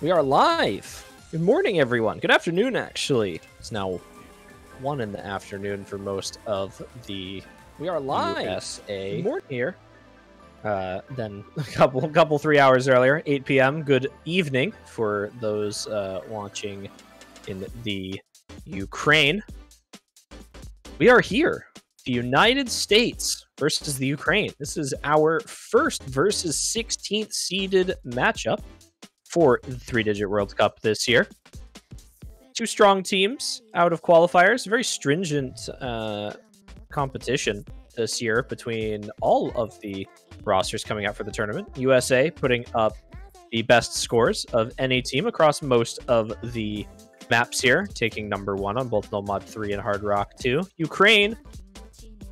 We are live. Good morning, everyone. Good afternoon, actually. It's now 1 in the afternoon for most of the We are live. USA. Good morning Here. Then a couple 3 hours earlier, 8 p.m. Good evening for those watching in the Ukraine. We are here. The United States versus the Ukraine. This is our first versus 16th seeded matchup for the 3-digit World Cup this year. Two strong teams out of qualifiers. Very stringent competition this year between all of the rosters coming out for the tournament. USA putting up the best scores of any team across most of the maps here, taking number 1 on both Nomad 3 and Hard Rock 2. Ukraine,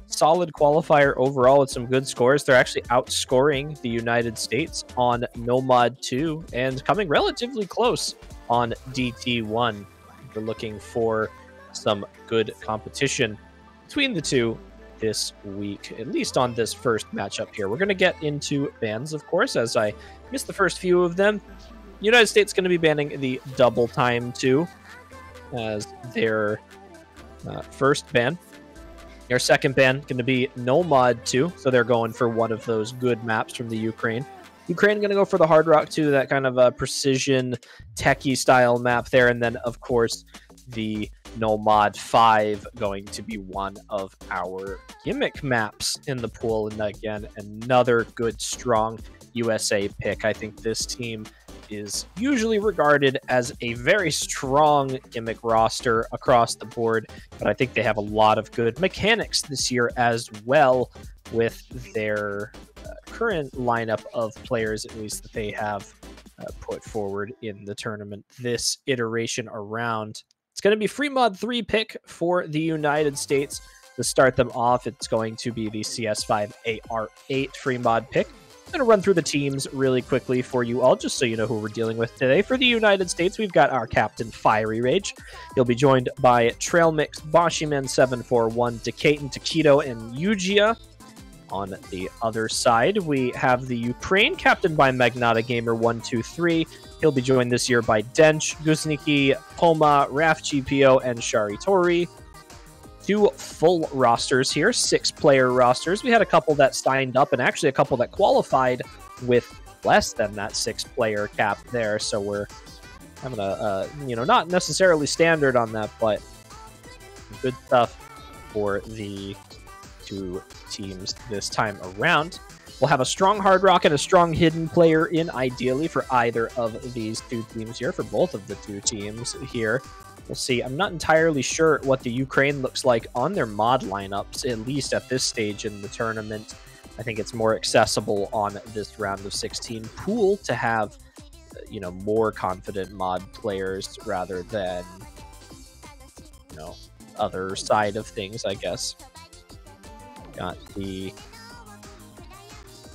solid qualifier overall with some good scores. They're actually outscoring the United States on Nomad 2 and coming relatively close on DT1. We're looking for some good competition between the two this week, at least on this first matchup here. We're going to get into bans, of course, as I missed the first few of them. United States going to be banning the double time 2 as their first ban. Their second ban going to be Nomad 2, so they're going for one of those good maps from the Ukraine. Ukraine going to go for the Hard Rock 2, that kind of a precision techie style map there, and then of course the Nomad 5 going to be one of our gimmick maps in the pool, and again another good strong USA pick. I think this team is usually regarded as a very strong gimmick roster across the board, but I think they have a lot of good mechanics this year as well with their current lineup of players, at least that they have put forward in the tournament this iteration around. It's going to be free mod 3 pick for the United States. To start them off, it's going to be the CS5 AR8 free mod pick. I'm going to run through the teams really quickly for you all, just so you know who we're dealing with today. For the United States, we've got our captain, Fiery Rage. He'll be joined by Trail Mix, Boshyman741, Decaton, Taquito, and Yugia. On the other side, we have the Ukraine, captained by Magnata Gamer123. He'll be joined this year by Dench, Guzniki, Poma, Raf GPO, and Shari Tori. 2 full rosters here, 6-player rosters. We had a couple that signed up and actually a couple that qualified with less than that 6-player cap there. So we're having a not necessarily standard on that, but good stuff for the 2 teams this time around. We'll have a strong Hard Rock and a strong Hidden player in, ideally, for either of these 2 teams here, for both of the 2 teams here. We'll see. I'm not entirely sure what the Ukraine looks like on their mod lineups, at least at this stage in the tournament. I think it's more accessible on this round of 16 pool to have, more confident mod players rather than, other side of things, I guess. Got the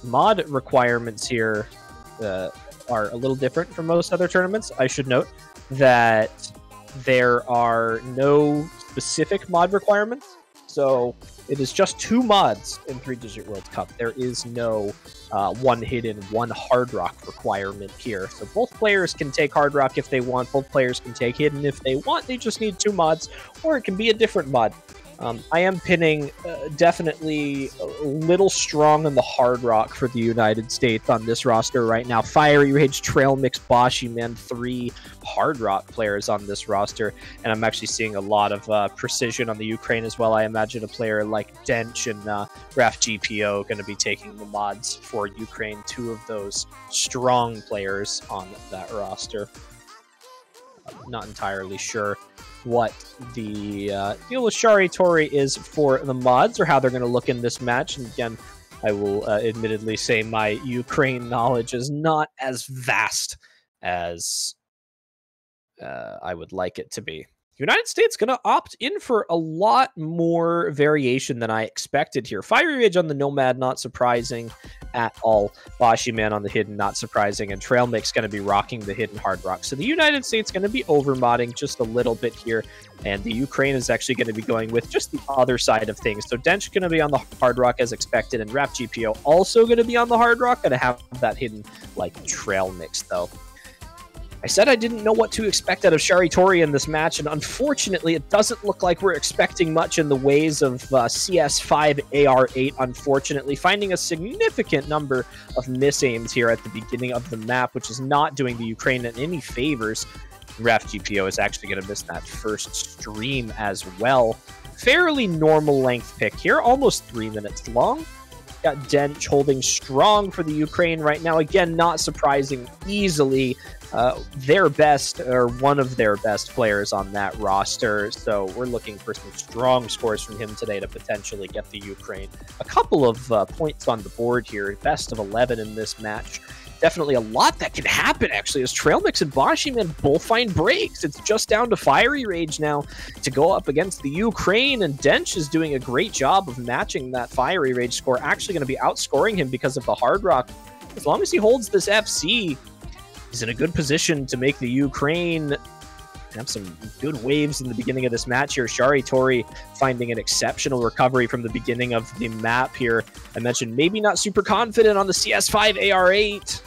mod requirements here are a little different from most other tournaments. I should note that there are no specific mod requirements, so it is just 2 mods in 3-digit World Cup. There is no 1 hidden, 1 Hard Rock requirement here. So both players can take Hard Rock if they want, both players can take Hidden if they want. They just need 2 mods, or it can be a different mod. I am pinning definitely a little strong on the Hard Rock for the United States on this roster right now. Fiery Rage, Trail Mix, Boshyman, 3 Hard Rock players on this roster, and I'm actually seeing a lot of precision on the Ukraine as well. I imagine a player like Dench and Raf GPO going to be taking the mods for Ukraine, 2 of those strong players on that roster. I'm not entirely sure what the deal with Shari Tori is for the mods, or how they're going to look in this match. And again, I will admittedly say my Ukraine knowledge is not as vast as I would like it to be. United States going to opt in for a lot more variation than I expected here. Fiery Rage on the Nomad, not surprising at all. Boshyman on the Hidden, not surprising. And Trail Mix going to be rocking the Hidden Hard Rock. So the United States going to be over-modding just a little bit here. And the Ukraine is actually going to be going with just the other side of things. So Dench going to be on the Hard Rock as expected. And Rap GPO also going to be on the Hard Rock. Going to have that hidden, like, Trail Mix, though. I said I didn't know what to expect out of Sharitori in this match, and unfortunately, it doesn't look like we're expecting much in the ways of CS5 AR8, unfortunately, finding a significant number of misaims here at the beginning of the map, which is not doing the Ukraine any favors. Raf GPO is actually going to miss that first stream as well. Fairly normal length pick here, almost 3 minutes long. Got Dench holding strong for the Ukraine right now. Again, not surprising, easily their best, or one of their best players on that roster. So we're looking for some strong scores from him today to potentially get the Ukraine a couple of points on the board here. Best of 11 in this match. Definitely a lot that can happen, actually, as Trailmix and Bashiman both find breaks. It's just down to Fiery Rage now to go up against the Ukraine, and Dench is doing a great job of matching that Fiery Rage score. Actually going to be outscoring him because of the Hard Rock. As long as he holds this FC, he's in a good position to make the Ukraine have some good waves in the beginning of this match here. Sharitori finding an exceptional recovery from the beginning of the map here. I mentioned maybe not super confident on the CS5 AR8,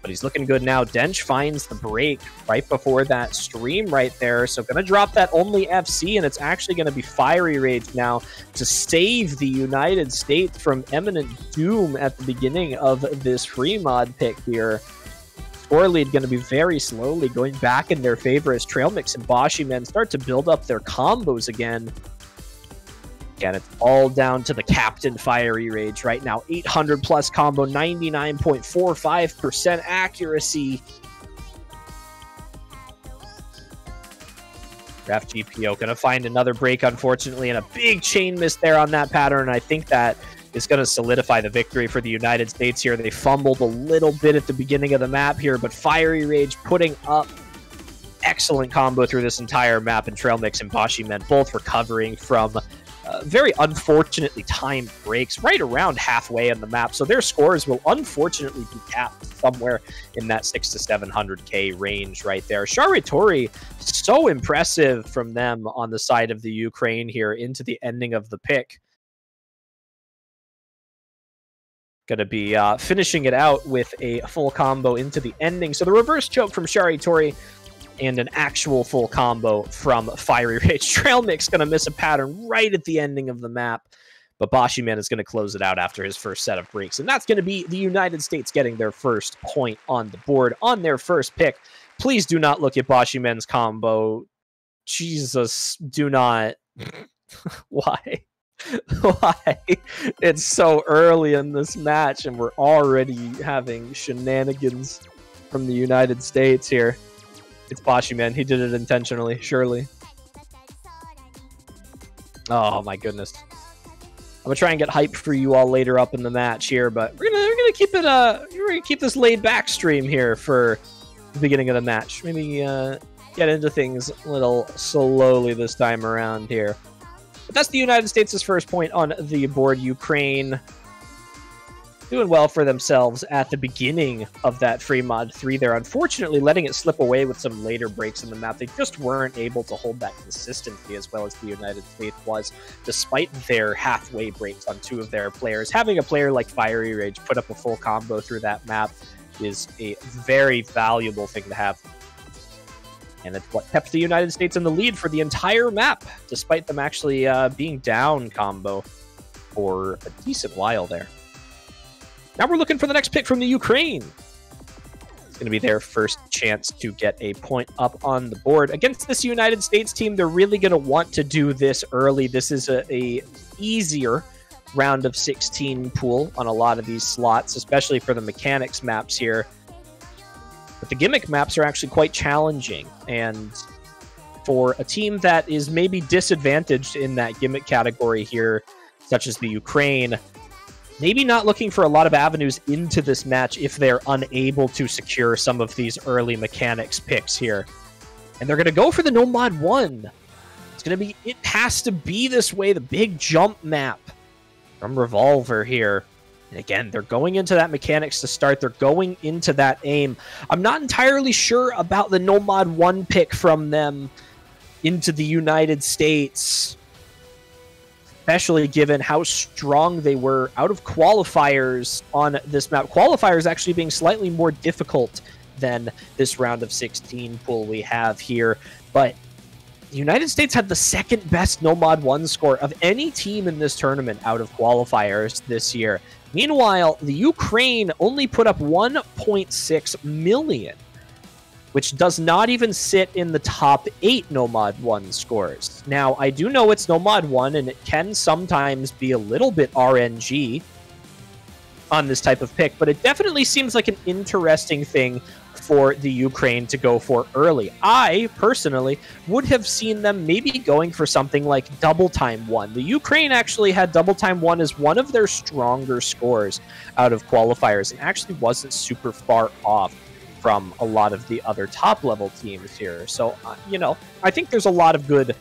but he's looking good now. Dench finds the break right before that stream right there. So going to drop that only FC, and it's actually going to be Fiery Rage now to save the United States from imminent doom at the beginning of this free mod pick here. Score lead going to be very slowly going back in their favor as Trailmix and Bashiman start to build up their combos again. Again, it's all down to the Captain Fiery Rage right now. 800 plus combo, 99.45% accuracy. Raf GPO going to find another break, unfortunately, and a big chain miss there on that pattern. I think that is going to solidify the victory for the United States here. They fumbled a little bit at the beginning of the map here, but Fiery Rage putting up excellent combo through this entire map, and Trailmix and Bashiman both recovering from very unfortunately timed breaks right around halfway on the map. So their scores will unfortunately be capped somewhere in that 600 to 700k range right there. Sharitori, so impressive from them on the side of the Ukraine here into the ending of the pick. Going to be finishing it out with a full combo into the ending. So the reverse choke from Sharitori and an actual full combo from Fiery Rage. Trailmix going to miss a pattern right at the ending of the map, but Bashiman is going to close it out after his first set of breaks. And that's going to be the United States getting their first point on the board on their first pick. Please do not look at Bashiman's combo. Jesus, do not. Why? Why? It's so early in this match and we're already having shenanigans from the United States here. It's Bashiman. He did it intentionally, surely. Oh my goodness. I'm gonna try and get hype for you all later up in the match here, but we're gonna keep it we're gonna keep this laid back stream here for the beginning of the match. Maybe get into things a little slowly this time around here. But that's the United States' first point on the board. Ukraine doing well for themselves at the beginning of that free mod 3 there. Unfortunately, letting it slip away with some later breaks in the map. They just weren't able to hold that consistency as well as the United States was, despite their halfway breaks on two of their players. Having a player like Fiery Rage put up a full combo through that map is a very valuable thing to have. And it's what kept the United States in the lead for the entire map, despite them actually being down combo for a decent while there. Now we're looking for the next pick from the Ukraine. It's going to be their first chance to get a point up on the board. Against this United States team, they're really going to want to do this early. This is a easier round of 16 pool on a lot of these slots, especially for the mechanics maps here. But the gimmick maps are actually quite challenging, and for a team that is maybe disadvantaged in that gimmick category here, such as the Ukraine, maybe not looking for a lot of avenues into this match if they're unable to secure some of these early mechanics picks here. And they're going to go for the No Mod 1. It's going to be, it has to be this way, the big jump map from Revolver here. And again, they're going into that mechanics to start. They're going into that aim. I'm not entirely sure about the No Mod 1 pick from them into the United States, especially given how strong they were out of qualifiers on this map. Qualifiers actually being slightly more difficult than this round of 16 pool we have here. But the United States had the second best no mod 1 score of any team in this tournament out of qualifiers this year. Meanwhile, the Ukraine only put up 1.6 million, which does not even sit in the top 8 no mod 1 scores. Now, I do know it's no mod 1, and it can sometimes be a little bit RNG on this type of pick, but it definitely seems like an interesting thing for the Ukraine to go for early. I, personally, would have seen them maybe going for something like double time 1. The Ukraine actually had double time 1 as one of their stronger scores out of qualifiers, and actually wasn't super far off from a lot of the other top-level teams here. So, you know, I think there's a lot of good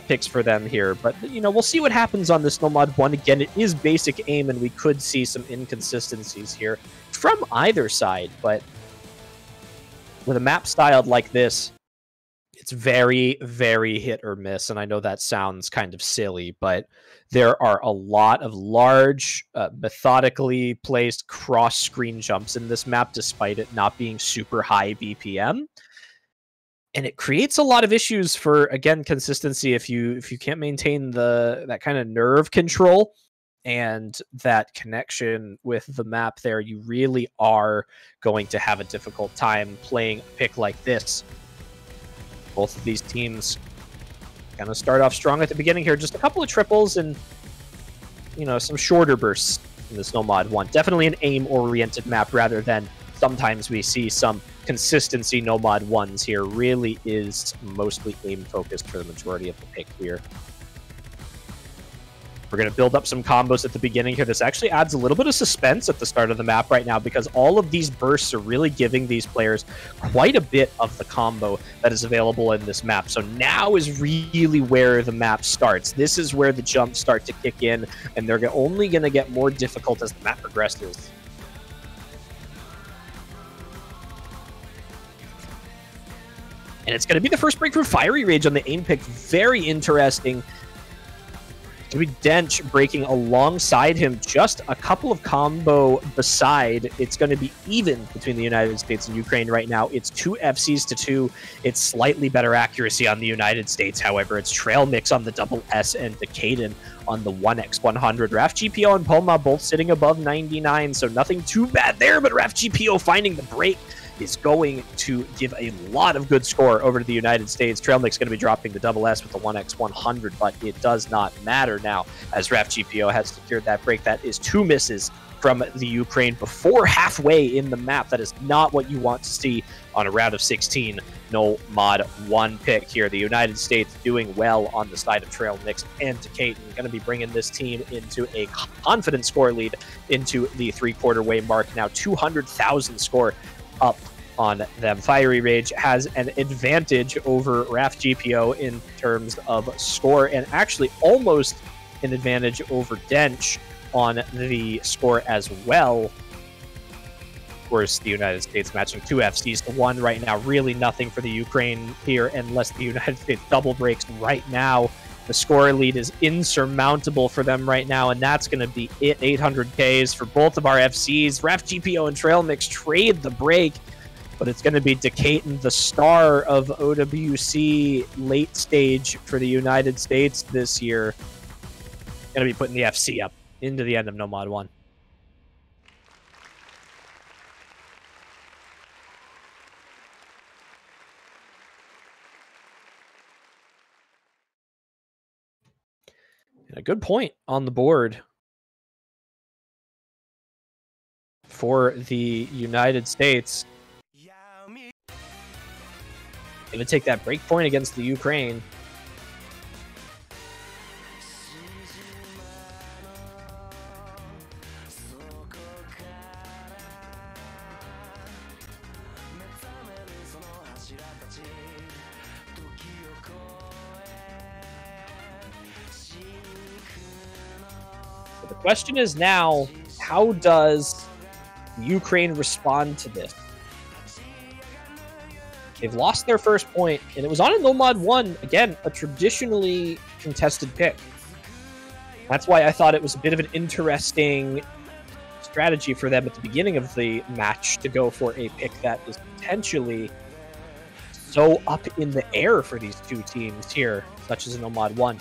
picks for them here, but, you know, we'll see what happens on this no mod 1. Again, it is basic aim, and we could see some inconsistencies here from either side, but with a map styled like this, it's very, very hit or miss. And I know that sounds kind of silly, but there are a lot of large, methodically placed cross-screen jumps in this map, despite it not being super high BPM. And it creates a lot of issues for, again, consistency if you can't maintain that kind of nerve control and that connection with the map there. You really are going to have a difficult time playing a pick like this. Both of these teams going to start off strong at the beginning here. Just a couple of triples and, you know, some shorter bursts in this no mod 1. Definitely an aim-oriented map rather than sometimes we see some consistency no mod 1s here. Really is mostly aim-focused for the majority of the pick here. We're going to build up some combos at the beginning here. This actually adds a little bit of suspense at the start of the map right now, because all of these bursts are really giving these players quite a bit of the combo that is available in this map. So now is really where the map starts. This is where the jumps start to kick in, and they're only going to get more difficult as the map progresses. And it's going to be the first breakthrough Fiery Rage on the aim pick. Very interesting. It's going to be Dench breaking alongside him, just a couple of combo beside. It's going to be even between the United States and Ukraine right now. It's 2 FCs to 2. It's slightly better accuracy on the United States. However, it's Trail Mix on the double S and Decaden on the 1x100. Raf GPO and Poma both sitting above 99, so nothing too bad there, but Raf GPO finding the break is going to give a lot of good score over to the United States. Trail Mix going to be dropping the double S with the 1x100, but it does not matter now as Raf GPO has secured that break. That is 2 misses from the Ukraine before halfway in the map. That is not what you want to see on a round of 16 no mod 1 pick here. The United States doing well on the side of Trail Mix and Decaden, going to be bringing this team into a confident score lead into the 3/4 way mark. Now 200,000 score up on them. Fiery Rage has an advantage over Raf GPO in terms of score, and actually almost an advantage over Dench on the score as well. Of course, the United States matching 2 FCs to 1 right now. Really nothing for the Ukraine here unless the United States double breaks right now. The score lead is insurmountable for them right now, and that's going to be it. 800Ks for both of our FCs. Raf GPO and Trail Mix trade the break, but it's going to be Decaden, the star of OWC late stage for the United States this year, going to be putting the FC up into the end of no mod 1. A good point on the board for the United States. Going to take that break point against the Ukraine. The question is now, how does Ukraine respond to this? They've lost their first point, and it was on a no mod 1. Again, a traditionally contested pick. That's why I thought it was a bit of an interesting strategy for them at the beginning of the match to go for a pick that is potentially so up in the air for these two teams here, such as an Omad 1.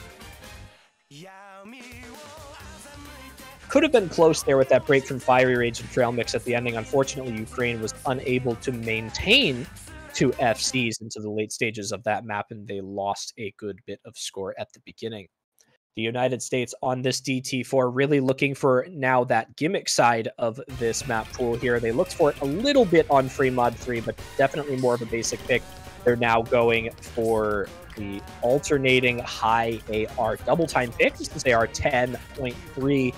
Could have been close there with that break from Fiery Rage and Trail Mix at the ending. Unfortunately, Ukraine was unable to maintain 2 FCs into the late stages of that map, and they lost a good bit of score at the beginning. The United States on this DT4 really looking for now that gimmick side of this map pool here. They looked for it a little bit on Free Mod 3, but definitely more of a basic pick. They're now going for the alternating high AR double time pick. This is AR 10.3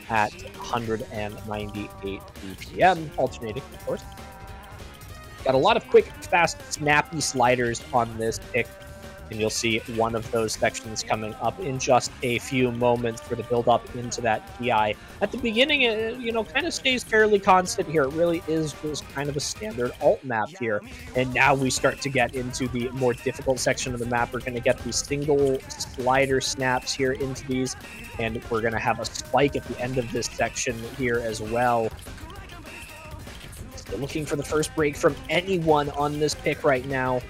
at 198 BPM, alternating, of course. Got a lot of quick, fast, snappy sliders on this pick, and you'll see one of those sections coming up in just a few moments for the build up into that PI. At the beginning, kind of stays fairly constant here. It really is just kind of a standard alt map here. And now we start to get into the more difficult section of the map. We're going to get these single slider snaps here into these, and we're going to have a spike at the end of this section here as well. Still looking for the first break from anyone on this pick right now.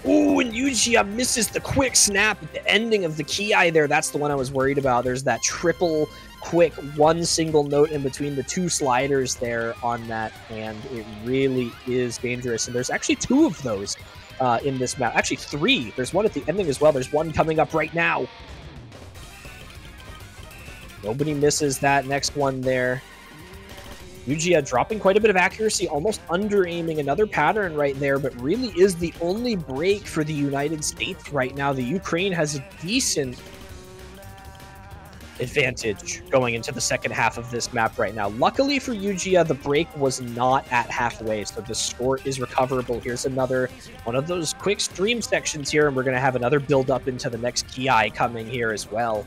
Ooh, and Yujiya misses the quick snap at the ending of the Ki there. That's the one I was worried about. There's that triple quick one single note in between the 2 sliders there on that, and it really is dangerous. And there's actually 2 of those in this map. Actually 3. There's one at the ending as well. There's one coming up right now. Nobody misses that next one there. Yujiya dropping quite a bit of accuracy, almost under-aiming another pattern right there, but really is the only break for the United States right now. The Ukraine has a decent advantage going into the second half of this map right now. Luckily for Yujiya, the break was not at halfway, so the score is recoverable. Here's another one of those quick stream sections here, and we're going to have another build-up into the next Ki coming here as well.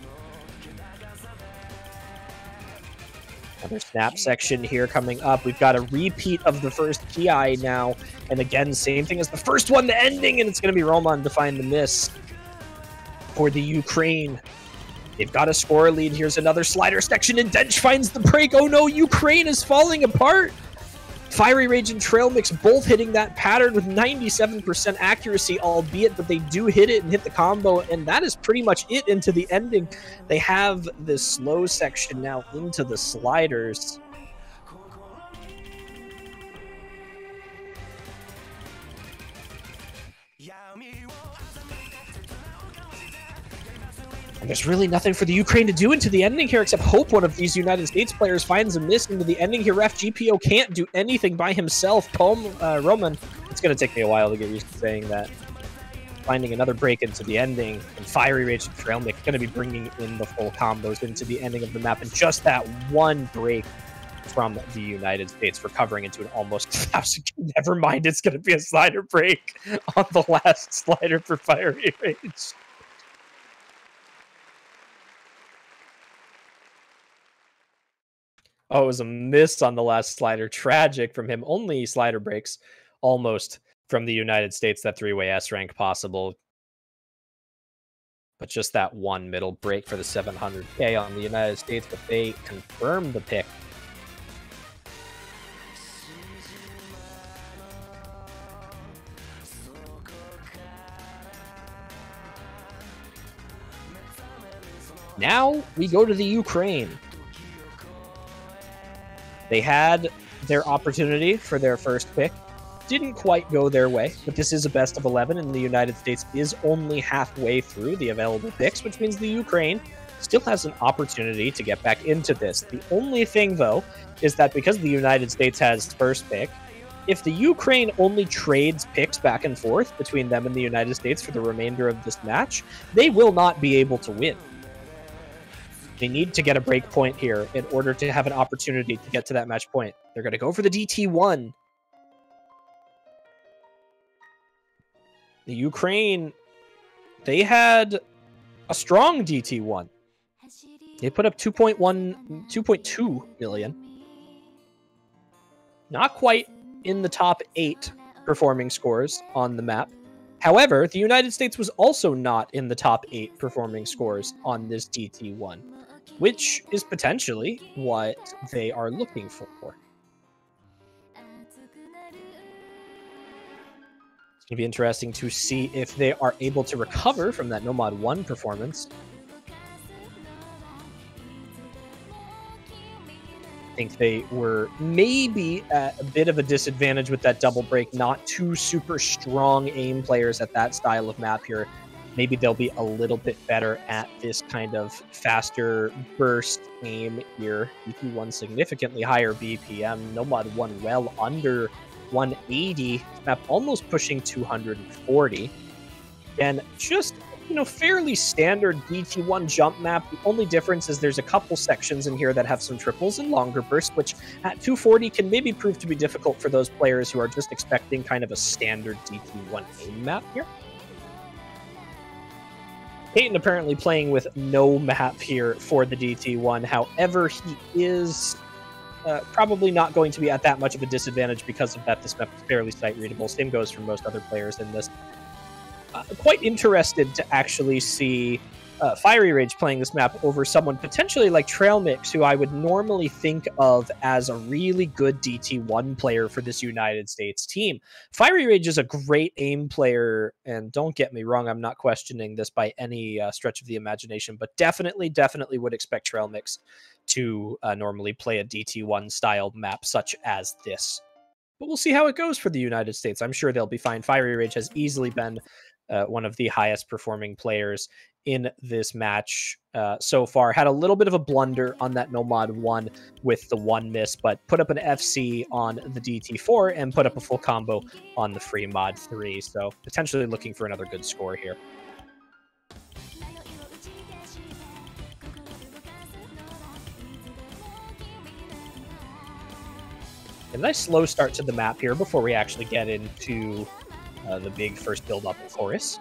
Another snap section here coming up. We've got a repeat of the first Ki now. And again, same thing as the first one, the ending, and it's going to be Roman to find the miss for the Ukraine. They've got a score lead. Here's another slider section, and Dench finds the break. Oh no, Ukraine is falling apart. Fiery Rage and Trail Mix both hitting that pattern with 97% accuracy, albeit, but they do hit it and hit the combo, and that is pretty much it into the ending. They have this slow section now into the sliders. And there's really nothing for the Ukraine to do into the ending here except hope one of these United States players finds a miss into the ending here. Ref GPO can't do anything by himself. Roman, it's going to take me a while to get used to saying that. Finding another break into the ending, and Fiery Rage and Trail Mix going to be bringing in the full combos into the ending of the map, and just that one break from the United States recovering into an almost 1,000. Never mind, it's going to be a slider break on the last slider for Fiery Rage. Oh, it was a miss on the last slider. Tragic from him. Only slider breaks almost from the United States. That 3-way S rank possible. But just that one middle break for the 700K on the United States. But they confirmed the pick. Now we go to the Ukraine. They had their opportunity for their first pick. Didn't quite go their way, but this is a best of 11, and the United States is only halfway through the available picks, which means the Ukraine still has an opportunity to get back into this. The only thing, though, is that because the United States has first pick, if the Ukraine only trades picks back and forth between them and the United States for the remainder of this match, they will not be able to win. They need to get a break point here in order to have an opportunity to get to that match point. They're going to go for the DT1. The Ukraine, they had a strong DT1. They put up 2.2 million. Not quite in the top 8 performing scores on the map. However, the United States was also not in the top 8 performing scores on this DT1, which is potentially what they are looking for. It's going to be interesting to see if they are able to recover from that Nomad 1 performance. I think they were maybe at a bit of a disadvantage with that double break. Not two super strong aim players at that style of map here. Maybe they'll be a little bit better at this kind of faster burst aim here. DT1 significantly higher BPM. Nomad 1 well under 180. Map almost pushing 240. And just, fairly standard DT1 jump map. The only difference is there's a couple sections in here that have some triples and longer bursts, which at 240 can maybe prove to be difficult for those players who are just expecting kind of a standard DT1 aim map here. Peyton apparently playing with no map here for the DT1. However, he is probably not going to be at that much of a disadvantage because of that. This map is fairly sight readable. Same goes for most other players in this. Quite interested to actually see Fiery Rage playing this map over someone potentially like Trail Mix, who I would normally think of as a really good DT1 player for this United States team. Fiery Rage is a great aim player, and don't get me wrong, I'm not questioning this by any stretch of the imagination, but definitely would expect Trail Mix to normally play a DT1 style map such as this. But we'll see how it goes for the United States. I'm sure they'll be fine. Fiery Rage has easily been one of the highest performing players in this match so far. Had a little bit of a blunder on that Nomad 1 with the 1 miss, but put up an FC on the DT4 and put up a full combo on the free mod 3. So potentially looking for another good score here. A nice slow start to the map here before we actually get into the big first build-up chorus.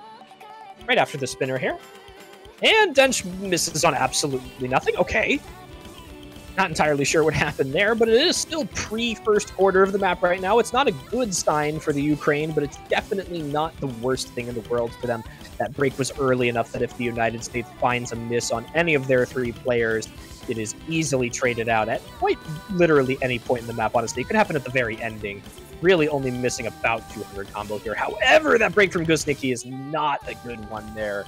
Right after the spinner here. And Dench misses on absolutely nothing. Okay. Not entirely sure what happened there, but it is still pre-first quarter of the map right now. It's not a good sign for the Ukraine, but it's definitely not the worst thing in the world for them. That break was early enough that if the United States finds a miss on any of their 3 players, it is easily traded out at quite literally any point in the map, honestly. It could happen at the very ending. Really only missing about 200 combo here. However, that break from Gusnicki is not a good one there.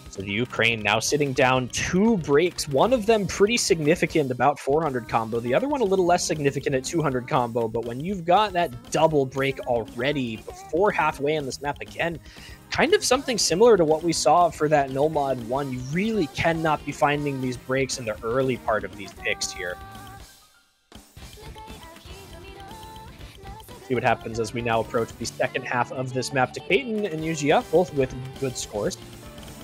So the Ukraine now sitting down 2 breaks. One of them pretty significant, about 400 combo. The other one a little less significant at 200 combo. But when you've got that double break already before halfway in this map again, kind of something similar to what we saw for that Nomad 1. You really cannot be finding these breaks in the early part of these picks here. See what happens as we now approach the second half of this map. To Peyton and Yugia, both with good scores.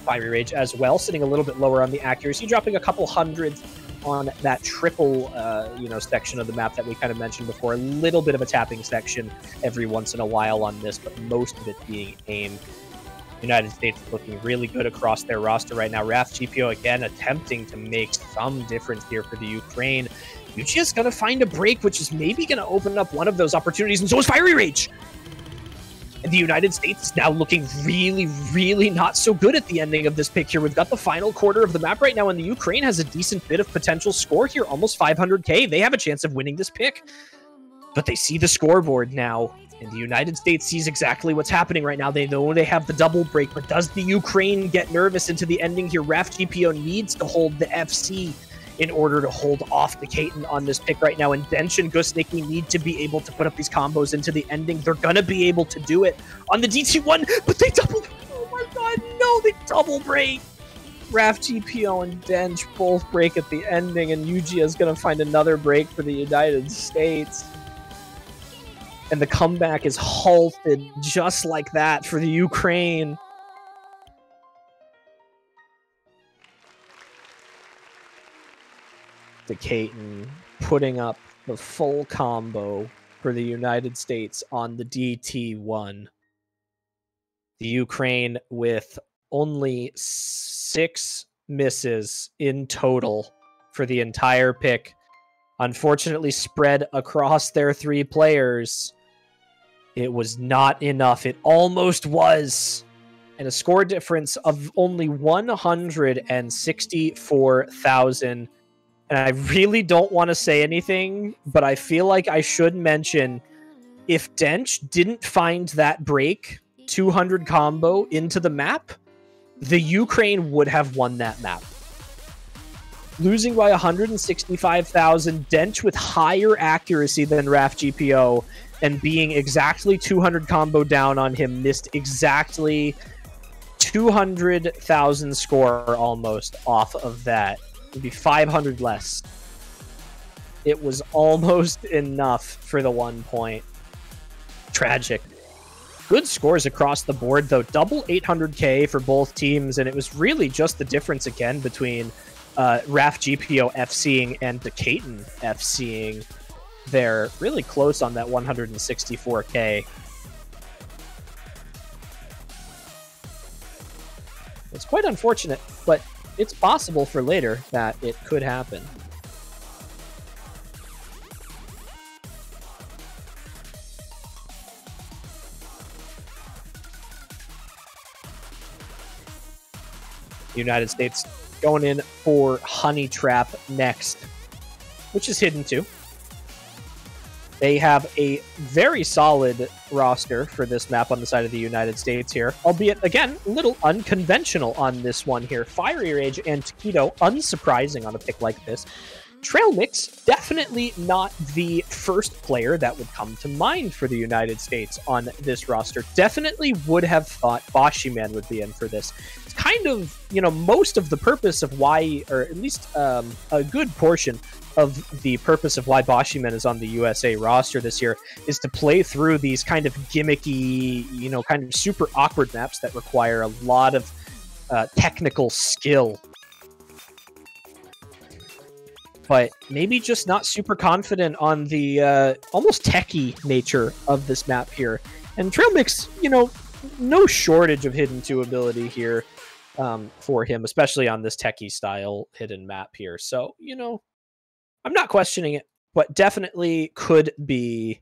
Fiery Rage as well, sitting a little bit lower on the accuracy, dropping a couple hundreds on that triple, section of the map that we kind of mentioned before. A little bit of a tapping section every once in a while on this, but most of it being aimed. United States looking really good across their roster right now. Raf GPO again attempting to make some difference here for the Ukraine. Yujia's going to find a break, which is maybe going to open up one of those opportunities, and so is Fiery Rage! And the United States is now looking really not so good at the ending of this pick here. We've got the final quarter of the map right now, and the Ukraine has a decent bit of potential score here, almost 500k. They have a chance of winning this pick. But they see the scoreboard now, and the United States sees exactly what's happening right now. They know they have the double break, but does the Ukraine get nervous into the ending here? Raf GPO needs to hold the FC in order to hold off the Katen on this pick right now. And Dench and Gusnicki need to be able to put up these combos into the ending. They're going to be able to do it on the DT1, but they double... Oh my god, no, they double break! Raf GPO and Dench both break at the ending, and Yugia is going to find another break for the United States. And the comeback is halted just like that for the Ukraine. The Katen putting up the full combo for the United States on the DT1. The Ukraine with only 6 misses in total for the entire pick. Unfortunately spread across their 3 players. It was not enough. It almost was. And a score difference of only 164,000. And I really don't want to say anything, but I feel like I should mention, if Dench didn't find that break 200 combo into the map, the Ukraine would have won that map. Losing by 165,000, Dench with higher accuracy than Raf GPO, and being exactly 200 combo down on him, missed exactly 200,000 score almost off of that. It would be 500 less. It was almost enough for the 1 point. Tragic. Good scores across the board, though. Double 800k for both teams, and it was really just the difference again between Raf GPO FCing and Decaton FCing. They're really close on that 164k. It's quite unfortunate, but it's possible for later that it could happen. United States going in for Honey Trap next, which is hidden too. They have a very solid roster for this map on the side of the United States here, albeit, again, a little unconventional on this one here. Fiery Rage and Taquito, unsurprising on a pick like this. Trail Mix, definitely not the first player that would come to mind for the United States on this roster. Definitely would have thought Boshiman would be in for this. It's kind of, you know, most of the purpose of why, or at least a good portion of the purpose of why Boshiman is on the USA roster this year is to play through these kind of gimmicky, you know, kind of super awkward maps that require a lot of technical skill. But maybe just not super confident on the almost techie nature of this map here. And Trail Mix, you know, no shortage of hidden 2 ability here for him, especially on this techie style hidden map here. So, you know, I'm not questioning it, but definitely could be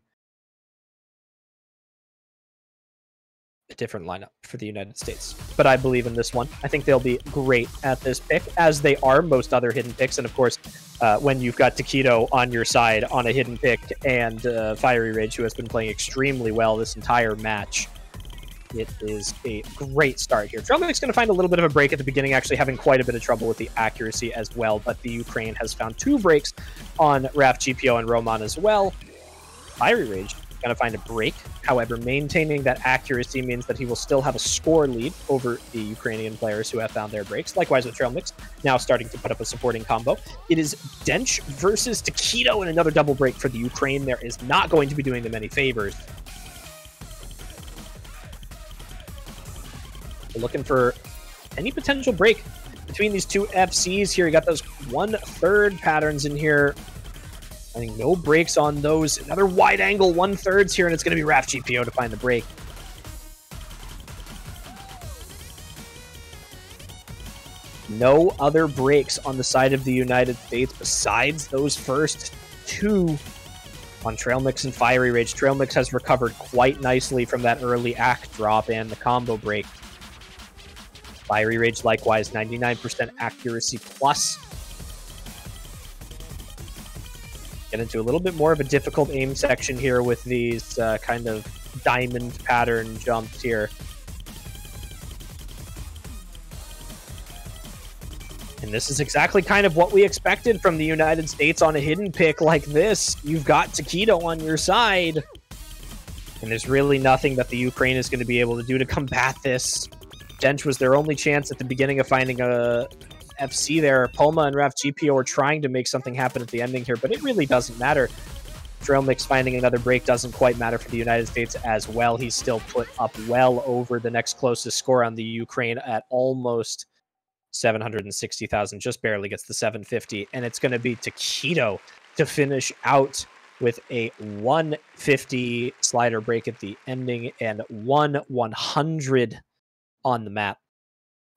a different lineup for the United States. But I believe in this one. I think they'll be great at this pick, as they are most other hidden picks. And of course, when you've got Taquito on your side on a hidden pick and Fiery Rage, who has been playing extremely well this entire match, it is a great start here. Trailmix going to find a little bit of a break at the beginning, actually having quite a bit of trouble with the accuracy as well, but the Ukraine has found 2 breaks on Raf GPO and Roman as well. Fiery Rage going to find a break. However, maintaining that accuracy means that he will still have a score lead over the Ukrainian players who have found their breaks. Likewise with Trail Mix, now starting to put up a supporting combo. It is Dench versus Taquito, and another double break for the Ukraine. There is not going to be doing them any favors. We're looking for any potential break between these 2 FCs here. You got those 1/3 patterns in here. I think no breaks on those. Another wide angle 1/3 here, and it's going to be Raf GPO to find the break. No other breaks on the side of the United States besides those first 2 on Trail Mix and Fiery Rage. Trail Mix has recovered quite nicely from that early act drop and the combo break. Fiery Rage, likewise, 99% accuracy plus. Get into a little bit more of a difficult aim section here with these kind of diamond pattern jumps here. And this is exactly kind of what we expected from the United States on a hidden pick like this. You've got Taquito on your side. And there's really nothing that the Ukraine is going to be able to do to combat this. Dench was their only chance at the beginning of finding a FC there. Poma and Raf GPO are trying to make something happen at the ending here, but it really doesn't matter. Trail Mix finding another break doesn't quite matter for the United States as well. He's still put up well over the next closest score on the Ukraine at almost 760,000, just barely gets the 750, and it's going to be Taquito to finish out with a 150 slider break at the ending and 100 on the map.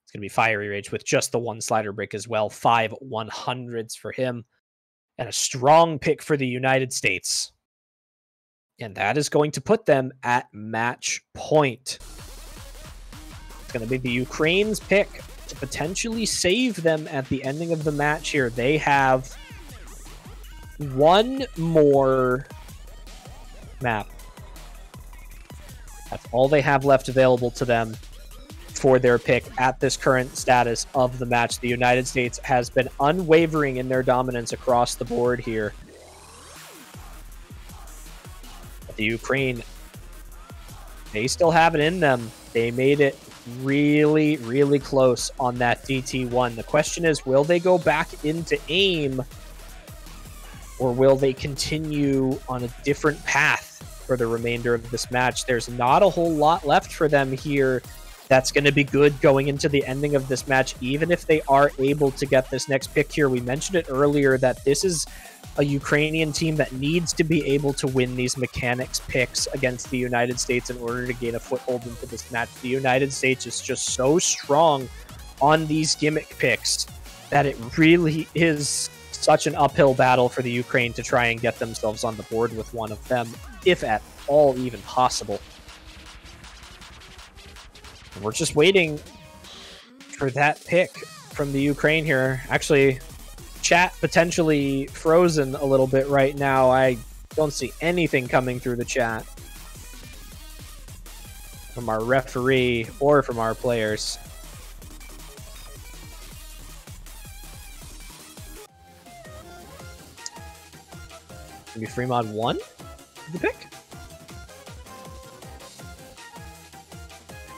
It's going to be Fiery Rage with just the 1 slider break as well. 5 100s for him. And a strong pick for the United States. And that is going to put them at match point. It's going to be the Ukraine's pick to potentially save them at the ending of the match here. They have one more map. That's all they have left available to them for their pick at this current status of the match. The United States has been unwavering in their dominance across the board here. But the Ukraine, they still have it in them. They made it really, really close on that DT1. The question is, will they go back into aim, or will they continue on a different path for the remainder of this match? There's not a whole lot left for them here that's going to be good going into the ending of this match, even if they are able to get this next pick here. We mentioned it earlier that this is a Ukrainian team that needs to be able to win these mechanics picks against the United States in order to gain a foothold into this match. The United States is just so strong on these gimmick picks that it really is such an uphill battle for the Ukraine to try and get themselves on the board with one of them, if at all even possible. We're just waiting for that pick from the Ukraine here. Actually, chat potentially frozen a little bit right now. I don't see anything coming through the chat from our referee or from our players. Maybe Fremont won the pick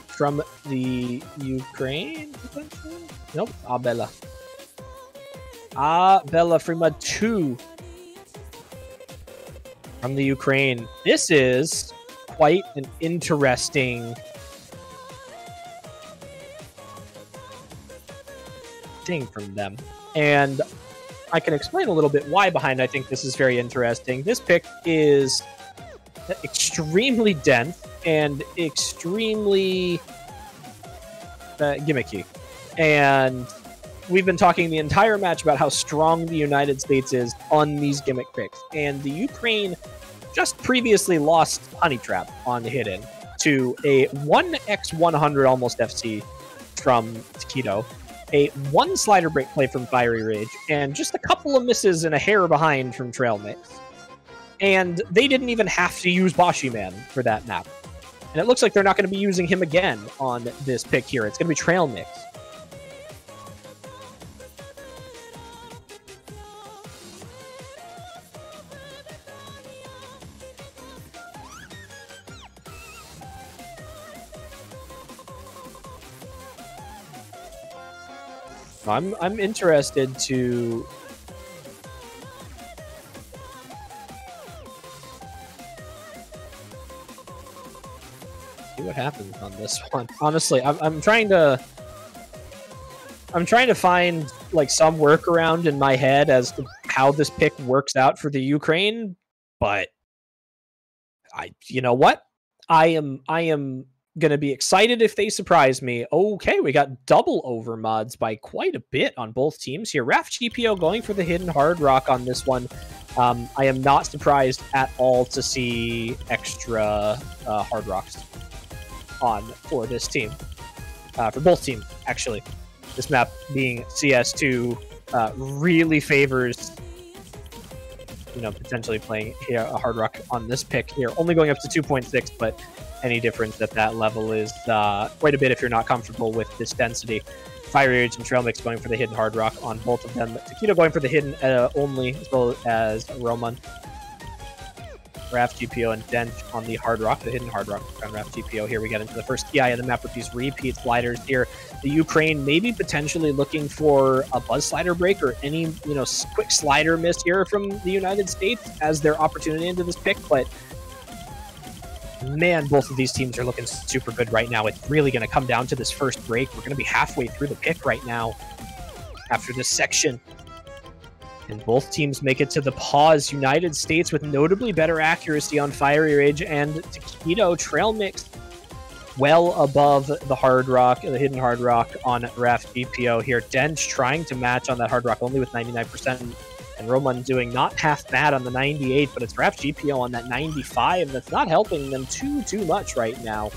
from the Ukraine. Nope, Abella. Bella Fremont 2 from the Ukraine. This is quite an interesting thing from them, and I can explain a little bit why behind I think this is very interesting. This pick is extremely dense and extremely gimmicky, and we've been talking the entire match about how strong the United States is on these gimmick picks, and the Ukraine just previously lost Honey Trap on Hidden to a 1x100 almost FC from Taquito, a 1 slider break play from Fiery Rage, and just a couple of misses and a hair behind from Trail Mix. And they didn't even have to use Bashi Man for that map. And it looks like they're not going to be using him again on this pick here. It's going to be Trail Mix. I'm interested to see what happens on this one. Honestly, I'm trying to find like some workaround in my head as to how this pick works out for the Ukraine, but you know what? I am gonna be excited if they surprise me. Okay, we got double over mods by quite a bit on both teams here. Raf GPO going for the hidden hard rock on this one. I am not surprised at all to see extra hard rocks on for this team, for both teams actually. This map being CS2 really favors, you know, potentially playing here a hard rock on this pick here, only going up to 2.6, but any difference at that level is quite a bit if you're not comfortable with this density. Fire Rage and Trail Mix going for the hidden hard rock on both of them. Taquito going for the hidden only, as well as Roman. Raf GPO and Dench on the hard rock, the hidden hard rock on Raf GPO. Here we get into the first TI of the map with these repeat sliders here. The Ukraine maybe potentially looking for a buzz slider break or any, you know, quick slider miss here from the United States as their opportunity into this pick, but man, both of these teams are looking super good right now. It's really going to come down to this first break. We're going to be halfway through the pick right now after this section. And both teams make it to the pause. United States with notably better accuracy on Fiery Rage, and Taquito Trail Mix well above the hard rock, the hidden hard rock on Raf GPO here. Dench trying to match on that hard rock only with 99%. And Roman doing not half bad on the 98, but it's Raf GPO on that 95 that's not helping them too much right now.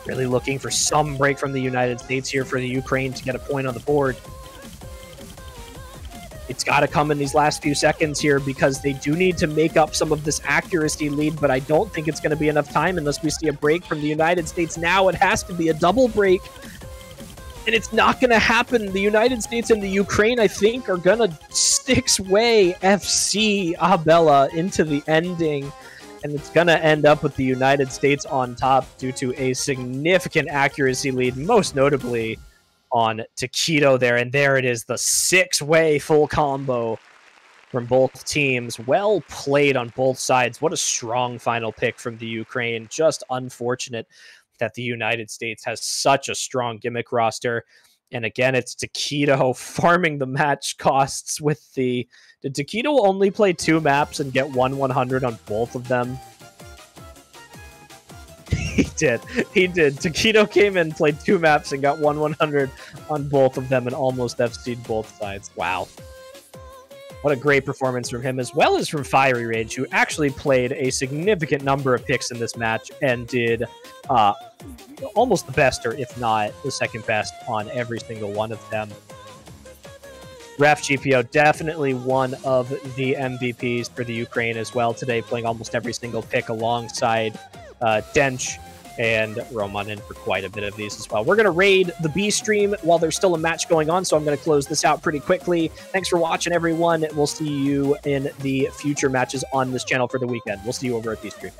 Really looking for some break from the United States here for the Ukraine to get a point on the board. It's got to come in these last few seconds here because they do need to make up some of this accuracy lead, but I don't think it's going to be enough time unless we see a break from the United States now. It has to be a double break, and it's not going to happen. The United States and the Ukraine, I think, are going to six-way FC Abella into the ending, and it's going to end up with the United States on top due to a significant accuracy lead, most notably on Taquito there. And there it is, the six-way full combo from both teams. Well played on both sides. What a strong final pick from the Ukraine. Just unfortunate that the United States has such a strong gimmick roster. And again, it's Taquito farming the match costs with the... Did Taquito only play 2 maps and get 100 on both of them? He did. Taquito came in, played 2 maps, and got 100 on both of them and almost FC'd both sides. Wow. What a great performance from him, as well as from Fiery Rage, who actually played a significant number of picks in this match and did almost the best, or if not the second best, on every single one of them. Raf GPO, definitely one of the MVPs for the Ukraine as well today, playing almost every single pick alongside Dench and Roman in for quite a bit of these as well. We're going to raid the B stream while there's still a match going on, so I'm going to close this out pretty quickly. Thanks for watching, everyone. We'll see you in the future matches on this channel for the weekend. We'll see you over at B stream.